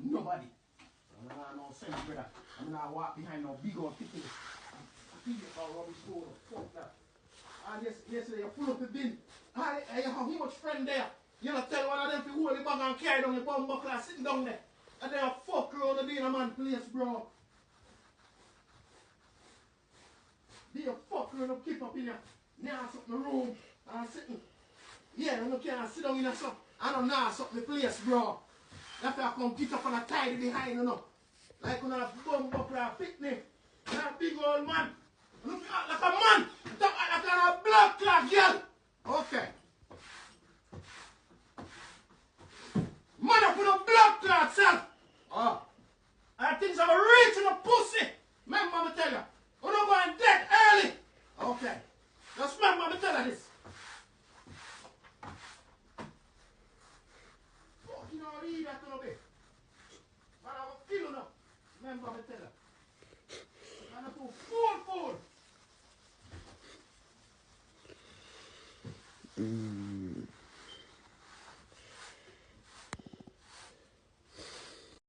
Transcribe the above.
Nobody. I'm not no sense, brother. I'm not walk behind no big old people. I feel it about rubbish store. Fuck that. And yesterday you pull up the bin. And you have too much friend there. You know, tell one of them to hold the bag and carry down the bum buckle sitting down there. And they are fuck around the being a man place, bro. They a fuck around and keep up in there. Now something in the room. And I'm sitting. Yeah, and you can't sit down in there something. I don't know something the place, bro. After I come get up and I tidy behind, you know. Like when I bum buckle and picnic. That big old man. Look like a man. Like a blood clot girl. Okay. Man up with a blood clot, self. Oh. And things are reaching a pussy. Remember me tell you. We're not going dead early. Okay. Just remember me tell you this. Fucking all eat that to no bit. Man, I'm a killer now. Remember me tell you. Man, I'm too fool.